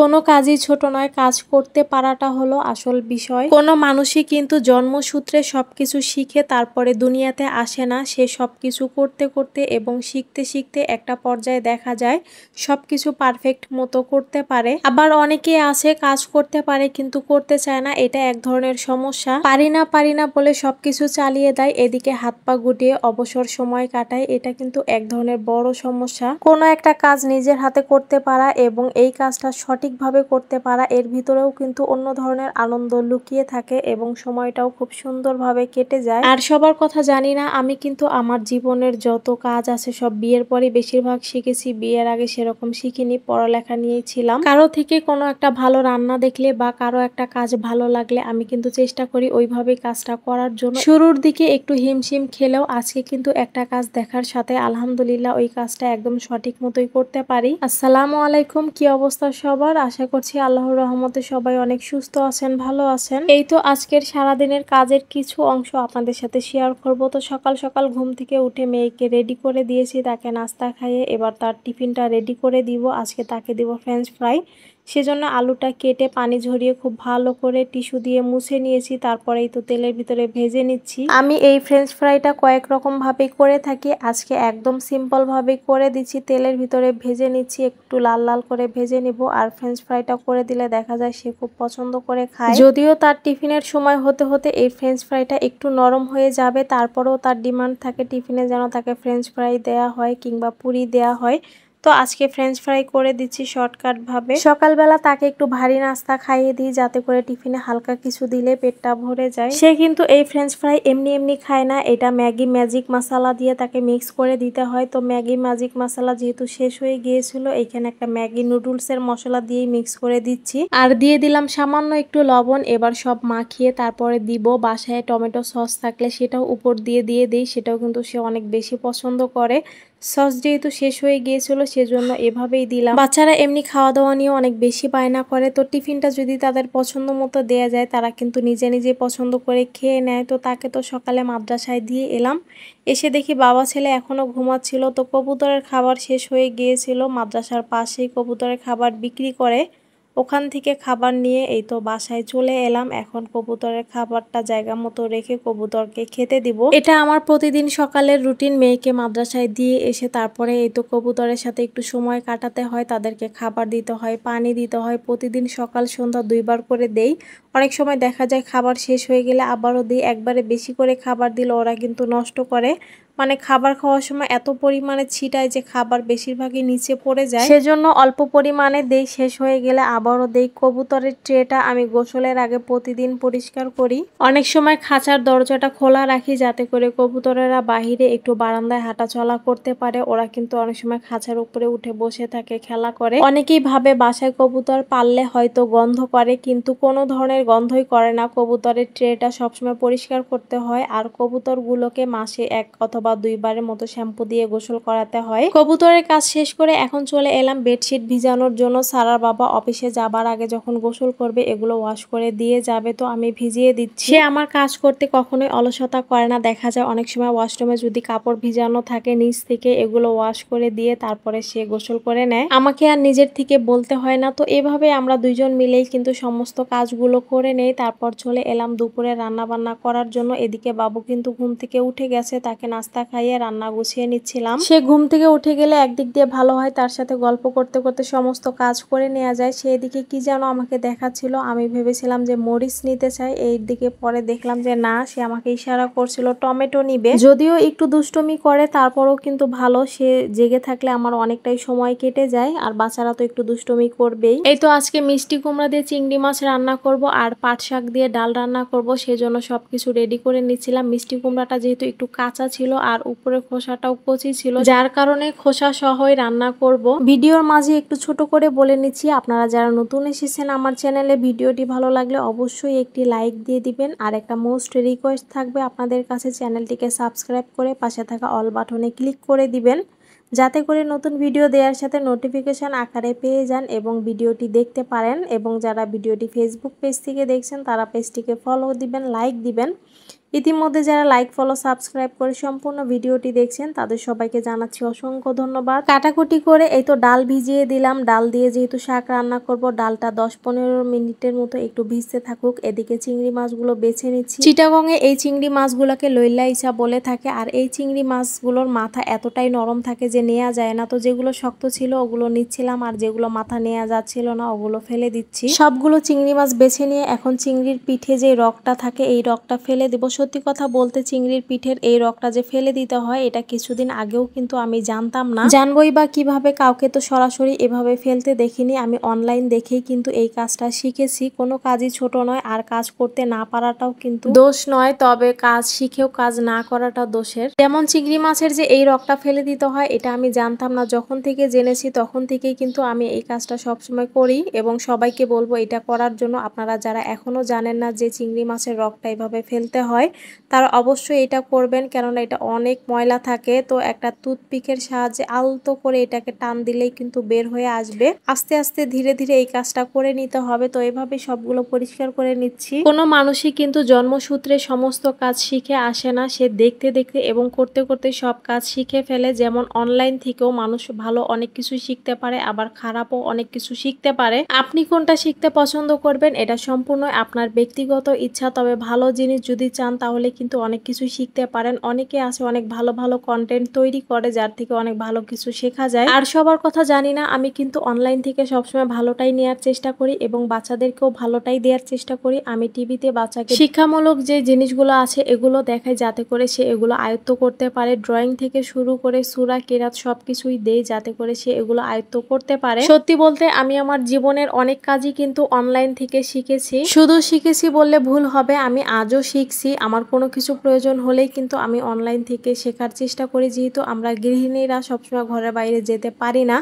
কোনো কাজই ছোট নয়, কাজ করতে পারাটা হলো আসল বিষয়। কোনো মানুষই কিন্তু জন্মসূত্রে সবকিছু শিখে তারপরে দুনিয়াতে আসে না। সে সবকিছু করতে করতে এবং শিখতে শিখতে একটা পর্যায়ে দেখা যায় সবকিছু পারফেক্ট মতো করতে পারে। আবার অনেকে আছে কাজ করতে পারে কিন্তু করতে চায় না, এটা এক ধরনের সমস্যা। পারি না বলে সবকিছু চালিয়ে দেয়, এদিকে হাত পা গুটিয়ে অবসর সময় কাটায়, এটা কিন্তু এক ধরনের বড় সমস্যা। কোনো একটা কাজ নিজের হাতে করতে পারা এবং এই কাজটা সঠিকভাবে করতে পারা, এর ভিতরেও কিন্তু অন্য ধরনের আনন্দ লুকিয়ে থাকে এবং সময়টাও খুব সুন্দরভাবে কেটে যায়। আর সবার কথা জানি না, আমি কিন্তু আমার জীবনের যত কাজ আছে সব বিয়ের পরে বেশিরভাগ শিখেছি। বিয়ের আগে সেরকম শিখিনি, পড়ালেখা নিয়েই ছিলাম। কারো থেকে কোনো একটা ভালো রান্না দেখলে বা কারো একটা কাজ ভালো লাগলে আমি কিন্তু চেষ্টা করি ওইভাবে কাজটা করার জন্য। শুরুর দিকে একটু হিমশিম খেলেও আজকে কিন্তু একটা কাজ দেখার সাথে আলহামদুলিল্লাহ ওই কাজটা একদম সঠিক মতোই করতে পারি। আসসালামু আলাইকুম, কি অবস্থা সবার? আশা করছি আল্লাহর রহমতে সবাই অনেক সুস্থ আছেন, ভালো আছেন। এই তো আজকের সারাদিনের কাজের কিছু অংশ আপনাদের সাথে শেয়ার করব। তো সকাল সকাল ঘুম থেকে উঠে মেয়েকে রেডি করে দিয়েছি, তাকে নাস্তা খাইয়ে এবার তার টিফিনটা রেডি করে দিব। আজকে তাকে দিব ফ্রেঞ্চ ফ্রাই, সেজন্য আলুটা কেটে পানি ঝরিয়ে খুব ভালো করে টিস্যু দিয়ে মুছে নিয়েছি। তারপরেই তো তেলের ভিতরে ভেজে নিচ্ছি। আমি এই ফ্রেঞ্চ ফ্রাইটা কয়েক রকম ভাবে করে থাকি, আজকে একদম সিম্পল ভাবে করে দিচ্ছি। তেলের ভিতরে ভেজে নিচ্ছি, একটু লাল লাল করে ভেজে নিব। আর ফ্রেঞ্চ ফ্রাইটা করে দিলে দেখা যায় সে খুব পছন্দ করে খায়। যদিও তার টিফিনের সময় হতে হতে এই ফ্রেঞ্চ ফ্রাইটা একটু নরম হয়ে যাবে, তারপরেও তার ডিমান্ড থাকে টিফিনে যেন তাকে ফ্রেঞ্চ ফ্রাই দেয়া হয় কিংবা পুরি দেয়া হয়। তো আজকে ফ্রেঞ্চ ফ্রাই করে দিচ্ছি শর্টকাট ভাবে। সকালবেলা তাকে একটু ভারী নাস্তা খাইয়ে দিই, যাতে করে টিফিনে হালকা কিছু দিলে পেটটা ভরে যায়। সে কিন্তু এই ফ্রেঞ্চ ফ্রাই এমনি এমনি খায় না, এটা ম্যাগি ম্যাজিক মশলা দিয়ে তাকে মিক্স করে দিতে হয়। তো ম্যাগি ম্যাজিক মশলা যেহেতু শেষ হয়ে গিয়েছিল, এখানে একটা ম্যাগি নুডলসের মশলা দিয়েই মিক্স করে দিচ্ছি। আর দিয়ে দিলাম সামান্য একটু লবণ। এবার সব মাখিয়ে তারপরে দিব। বাসায় টমেটো সস থাকলে সেটাও উপর দিয়ে দিই, সেটাও কিন্তু সে অনেক বেশি পছন্দ করে। সস যেহেতু শেষ হয়ে গিয়েছিল সেজন্য এভাবেই দিলাম। বাচ্চারা এমনি খাওয়া দাওয়া নিয়ে অনেক বেশি বায়না করে, তো টিফিনটা যদি তাদের পছন্দ মতো দেয়া যায় তারা কিন্তু নিজে নিজে পছন্দ করে খেয়ে নেয়। তো তাকে তো সকালে মাদ্রাসায় দিয়ে এলাম, এসে দেখি বাবা ছেলে এখনো ঘুমাচ্ছিল। তো কবুতরের খাবার শেষ হয়ে গিয়েছিল, মাদ্রাসার পাশেই কবুতরের খাবার বিক্রি করে, ওখান থেকে খাবার নিয়ে এই তো বাসায় চলে এলাম। এখন কবুতরের খাবারটা জায়গা মতো রেখে কবুতরকে খেতে দিব। এটা আমার প্রতিদিন সকালের রুটিন। মেয়েকে মাদ্রাসায় দিয়ে এসে তারপরে এই তো কবুতরের সাথে একটু সময় কাটাতে হয়, তাদেরকে খাবার দিতে হয়, পানি দিতে হয়। প্রতিদিন সকাল সন্ধ্যা দুইবার করে দেই। অনেক সময় দেখা যায় খাবার শেষ হয়ে গেলে আবারও দিই। একবারে বেশি করে খাবার দিলে ওরা কিন্তু নষ্ট করে, মানে খাবার খাওয়ার সময় এত পরিমাণে ছিটায় যে খাবার বেশিরভাগই নিচে পড়ে যায়, সেজন্য অল্প পরিমাণে দেই, শেষ হয়ে গেলে আবারও দেই। কবুতরের ট্রেটা আমি গোসলের আগে প্রতিদিন পরিষ্কার করি। অনেক সময় খাঁচার দরজাটা খোলা রাখি যাতে করে কবুতরেরা বাহিরে একটু বারান্দায় হাঁটাচলা করতে পারে। ওরা কিন্তু অনেক সময় খাঁচার উপরে উঠে বসে থাকে, খেলা করে। অনেকেই ভাবে বাসায় কবুতর পাললে হয়তো গন্ধ করে, কিন্তু কোনো ধরনের গন্ধই করে না। কবুতরের ট্রেটা সবসময় পরিষ্কার করতে হয়, আর কবুতরগুলোকে মাসে 1 অথবা 2 বারের মতো শ্যাম্পু দিয়ে গোসল করাতে হয়। কবুতরের কাজ শেষ করে এখন চলে এলাম বেডশিট ভিজানোর জন্য। সারার বাবা অফিসে যাবার আগে যখন গোসল করবে এগুলো ওয়াশ করে দিয়ে যাবে, তো আমি ভিজিয়ে দিচ্ছি। সে আমার কাজ করতে কখনোই অলসতা করে না। দেখা যায় অনেক সময় ওয়াশরুমে যদি কাপড় ভিজানো থাকে নিচ থেকে, এগুলো ওয়াশ করে দিয়ে তারপরে সে গোসল করে নেয়, আমাকে আর নিজের থেকে বলতে হয় না। তো এভাবে আমরা দুইজন মিলেই কিন্তু সমস্ত কাজগুলো করে নেই। তারপর চলে এলাম দুপুরে রান্না বান্না করার জন্য। এদিকে বাবু কিন্তু ঘুম থেকে উঠে গেছে, তাকে নাস্তা খাইয়ে রান্না গুছিয়ে নিচ্ছিলাম। সে ঘুম থেকে উঠে গেলে একদিক দিয়ে ভালো হয়, তার সাথে গল্প করতে করতে সমস্ত কাজ করে নেওয়া যায়। সেই দিকে কি যেন আমাকে দেখাচ্ছিল, আমি ভেবেছিলাম যে মরিচ নিতে চাই, এই দিকে পরে দেখলাম যে না, সে আমাকে ইশারা করছিল টমেটো নিবে। যদিও একটু দুষ্টুমি করে, তারপরেও কিন্তু ভালো, সে জেগে থাকলে আমার অনেকটাই সময় কেটে যায়। আর বাচ্চারা তো একটু দুষ্টুমি করবেই। এই তো আজকে মিষ্টি কুমড়া দিয়ে চিংড়ি মাছ রান্না করব আর পাট শাক দিয়ে ডাল রান্না করব, সেজন্য সবকিছু রেডি করে নিচ্ছিলাম। মিষ্টি কুমড়াটা যেহেতু একটু কাঁচা ছিল আর উপরে খোসাটাও কচি ছিল, যার কারণে খোসা সহই রান্না করব। ভিডিওর মাঝে একটু ছোট করে বলে নিচ্ছি, আপনারা যারা নতুন এসেছেন আমার চ্যানেলে, ভিডিওটি ভালো লাগলে অবশ্যই একটি লাইক দিয়ে দিবেন। আর একটা মোস্ট রিকোয়েস্ট থাকবে আপনাদের কাছে, চ্যানেলটিকে সাবস্ক্রাইব করে পাশে থাকা অল বাটনে ক্লিক করে দিবেন, যাতে করে নতুন ভিডিও দেওয়ার সাথে নোটিফিকেশন আকারে পেয়ে যান এবং ভিডিওটি দেখতে পারেন। এবং যারা ভিডিওটি ফেসবুক পেজ থেকে দেখছেন তারা পেজটিকে ফলো দিবেন, লাইক দিবেন। ইতিমধ্যে যারা লাইক ফলো সাবস্ক্রাইব করে সম্পূর্ণ ভিডিওটি দেখছেন তাদের সবাইকে জানাচ্ছি অসংখ্য ধন্যবাদ। কাটাকুটি করে এই তো ডাল ভিজিয়ে দিলাম। ডাল দিয়ে যেহেতু শাক রান্না করব, ডালটা 10-15 মিনিটের মতো একটু ভিজতে থাকুক। এদিকে চিংড়ি মাছগুলো বেছে নিচ্ছি। চিটাগংয়ে এই চিংড়ি মাছগুলোকে লইলা ইসা বলে থাকে। আর এই চিংড়ি মাছগুলোর মাথা এতটাই নরম থাকে যে নেওয়া যায় না। তো যেগুলো শক্ত ছিল ওগুলো নিচ্ছিলাম, আর যেগুলো মাথা নেওয়া যাচ্ছিল না ওগুলো ফেলে দিচ্ছি। সবগুলো চিংড়ি মাছ বেছে নিয়ে এখন চিংড়ির পিঠে যে রগটা থাকে এই রগটা ফেলে দেব। সত্যি কথা বলতে চিংড়ির পিঠের এই রগটা যে ফেলে দিতে হয় এটা কিছুদিন আগেও কিন্তু আমি জানতাম না। জানবই বা কিভাবে, কাউকে তো সরাসরি এভাবে ফেলতে দেখিনি। আমি অনলাইন দেখেই কিন্তু এই কাজটা শিখেছি। কোনো কাজই ছোট নয়, আর কাজ করতে না পারাটাও কিন্তু দোষ নয়, তবে কাজ শিখেও কাজ না করাটা দোষের। যেমন চিংড়ি মাছের যে এই রগটা ফেলে দিতে হয় এটা আমি জানতাম না। যখন থেকে জেনেছি তখন থেকেই কিন্তু আমি এই কাজটা সবসময় করি এবং সবাইকে বলবো এটা করার জন্য। আপনারা যারা এখনো জানেন না যে চিংড়ি মাছের রগটা এভাবে ফেলতে হয় তারা অবশ্যই এটা করবেন, কেননা এটা অনেক ময়লা থাকে। তো একটা টুথপিকের সাহায্যে আলতো করে এটাকে টান দিলেই কিন্তু বের হয়ে আসবে। আস্তে আস্তে ধীরে ধীরে এই কাজটা করে নিতে হবে। তো এভাবে সবগুলো পরিষ্কার করে নিচ্ছি। কোনো মানুষই কিন্তু জন্মসূত্রে সমস্ত কাজ শিখে আসে না, সে দেখতে দেখতে এবং করতে করতে সব কাজ শিখে ফেলে। যেমন অনলাইন থেকেও মানুষ ভালো অনেক কিছু শিখতে পারে, আবার খারাপও অনেক কিছু শিখতে পারে। আপনি কোনটা শিখতে পছন্দ করবেন এটা সম্পূর্ণ আপনার ব্যক্তিগত ইচ্ছা। তবে ভালো জিনিস যদি চান তাহলে কিন্তু অনেক কিছু শিখতে পারেন। অনেকে আছে অনেক ভালো ভালো কন্টেন্ট তৈরি করে যার থেকে অনেক ভালো কিছু শেখা যায়। আর সবার কথা জানি না, আমি কিন্তু অনলাইন থেকে সবসময় ভালোটাই নেওয়ার চেষ্টা করি এবং বাচ্চাদেরকেও ভালোটাই দেওয়ার চেষ্টা করি। আমি টিভিতে বাচ্চাকে শিক্ষামূলক যে জিনিসগুলো আছে এগুলো দেখাই যাতে করে সে এগুলো আয়ত্ত করতে পারে। ড্রয়িং থেকে শুরু করে সূরা কেরাত সবকিছুই দেই যাতে করে সে এগুলো আয়ত্ত করতে পারে। সত্যি বলতে আমি আমার জীবনের অনেক কাজই কিন্তু অনলাইন থেকে শিখেছি। শুধু শিখেছি বললে ভুল হবে, আমি আজও শিখছি। আমার কোনো কিছু প্রয়োজন হলেই কিন্তু আমি অনলাইন থেকে শেখার চেষ্টা করি। যেহেতু আমরা গৃহিণীরা সবসময় ঘরের বাইরে যেতে পারি না,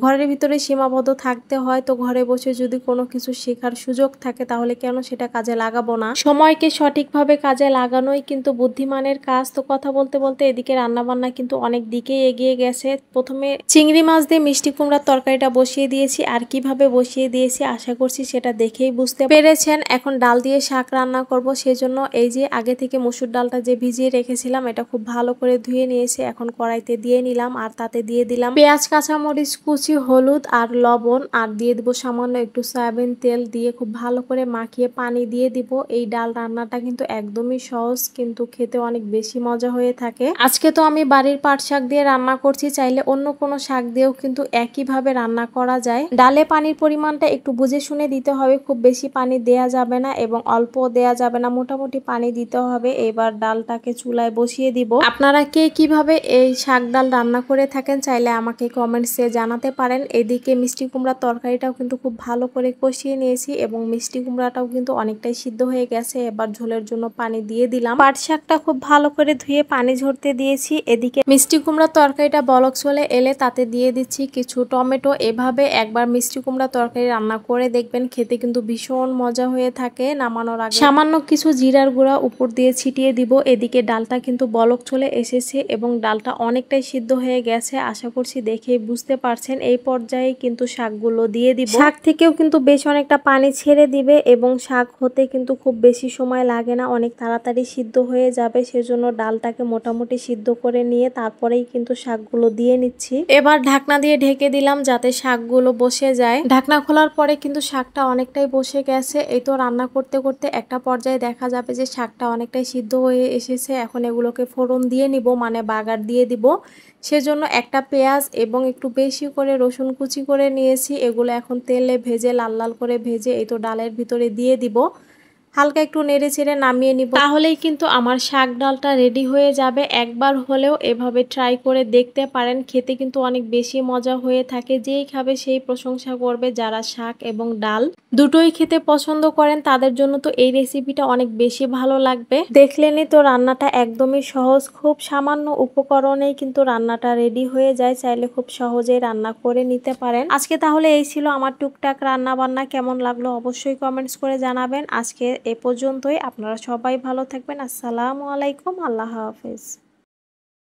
ঘরের ভিতরে সীমাবদ্ধ থাকতে হয়। তো ঘরে বসে যদি কোনো কিছু শেখার সুযোগ থাকে তাহলে কেন সেটা কাজে লাগাবো না। সময়কে সঠিকভাবে কাজে লাগানোই কিন্তু বুদ্ধিমানের কাজ। তো কথা বলতে বলতে এদিকে রান্নাবান্না কিন্তু অনেক দিকে এগিয়ে গেছে। প্রথমে চিংড়ি মাছ দিয়ে মিষ্টি কুমড়ার তরকারিটা বসিয়ে দিয়েছি, আর কিভাবে বসিয়ে দিয়েছি আশা করছি সেটা দেখেই বুঝতে পেরেছেন। এখন ডাল দিয়ে শাক রান্না করব, সেজন্য এই যে আগে থেকে মসুর ডালটা যে ভিজিয়ে রেখেছিলাম এটা খুব ভালো করে ধুয়ে নিয়েছি। এখন কড়াইতে দিয়ে নিলাম, আর তাতে দিয়ে দিলাম পেঁয়াজ, কাঁচামরিচ কুচি, হলুদ আর লবণ, আর দিয়ে দিব সামান্য একটু সয়াবিন তেল। দিয়ে খুব ভালো করে মাখিয়ে পানি দিয়ে দিব। এই ডাল রান্নাটা কিন্তু একদমই সহজ, কিন্তু খেতে অনেক বেশি মজা হয়ে থাকে। আজকে তো আমি বাড়ির পাট শাক দিয়ে রান্না করছি, চাইলে অন্য কোনো শাক দিয়েও কিন্তু একইভাবে রান্না করা যায়। ডালে পানির পরিমাণটা একটু বুঝে শুনে দিতে হবে, খুব বেশি পানি দেয়া যাবে না এবং অল্প দেয়া যাবে না, মোটামুটি পানি দিতে হবে। এবার ডালটাকে চুলায় বসিয়ে দিব। আপনারা কে কিভাবে এই শাক ডাল রান্না করে থাকেন চাইলে আমাকে কমেন্টসে জানাতে পারেন। এদিকে মিষ্টি কুমড়ার তরকারিটাও কিন্তু খুব ভালো করে কষিয়ে নিয়েছি এবং মিষ্টি কুমড়াটাও কিন্তু অনেকটাই সিদ্ধ হয়ে গেছে। এবার ঝোলের জন্য পানি দিয়ে দিলাম। পাট শাকটা খুব ভালো করে ধুয়ে পানি ঝরতে দিয়েছি। এদিকে মিষ্টি কুমড়ার তরকারিটা বলক চলে এলে তাতে দিয়ে দিচ্ছি কিছু টমেটো। এভাবে একবার মিষ্টি কুমড়ার তরকারি রান্না করে দেখবেন, খেতে কিন্তু ভীষণ মজা হয়ে থাকে। নামানোর আগে সামান্য কিছু জিরার গুঁড়া উপর দিয়ে ছিটিয়ে দিব। এদিকে ডালটা কিন্তু বলক চলে এসেছে এবং ডালটা অনেকটাই সিদ্ধ হয়ে গেছে, আশা করছি দেখেই বুঝতে পারছেন। এই পর্যায়ে কিন্তু শাকগুলো দিয়ে দিব। শাক থেকেও কিন্তু বেশ অনেকটা পানি ছেড়ে দিবে এবং শাক হতে কিন্তু খুব বেশি সময় লাগে না, অনেক তাড়াতাড়ি সিদ্ধ হয়ে যাবে। সেজন্য ডালটাকে মোটামুটি সিদ্ধ করে নিয়ে তারপরেই কিন্তু শাকগুলো দিয়ে নিচ্ছি। এবার ঢাকনা দিয়ে ঢেকে দিলাম যাতে শাকগুলো বসে যায়। ঢাকনা খোলার পরে কিন্তু শাকটা অনেকটাই বসে গেছে। এই তো রান্না করতে করতে একটা পর্যায়ে দেখা যাবে যে শাকটা অনেকটাই সিদ্ধ হয়ে এসেছে। এখন এগুলোকে ফোড়ন দিয়ে নিব, মানে বাগার দিয়ে দিব। সেজন্য একটা পেঁয়াজ এবং একটু বেশি করে রসুন কুচি করে নিয়েছি। এগুলো এখন তেলে ভেজে লাল লাল করে ভেজে এই তো ডালের ভিতরে দিয়ে দিব। হালকা একটু নেড়ে চেড়ে নামিয়ে নিব, তাহলেই কিন্তু আমার শাক ডালটা রেডি হয়ে যাবে। একবার হলেও এভাবে ট্রাই করে দেখতে পারেন, খেতে কিন্তু অনেক বেশি মজা হয়ে থাকে। যেই খাবে সেই প্রশংসা করবে। যারা শাক এবং ডাল দুটোই খেতে পছন্দ করেন তাদের জন্য তো এই রেসিপিটা অনেক বেশি ভালো লাগবে। দেখলেনই তো রান্নাটা একদমই সহজ, খুব সামান্য উপকরণেই কিন্তু রান্নাটা রেডি হয়ে যায়। চাইলে খুব সহজেই রান্না করে নিতে পারেন। আজকে তাহলে এই ছিল আমার টুকটাক রান্না বান্না। কেমন লাগলো অবশ্যই কমেন্টস করে জানাবেন। আজকে এ পর্যন্তই, আপনারা সবাই ভালো থাকবেন। আসসালামু আলাইকুম, আল্লাহ হাফেজ।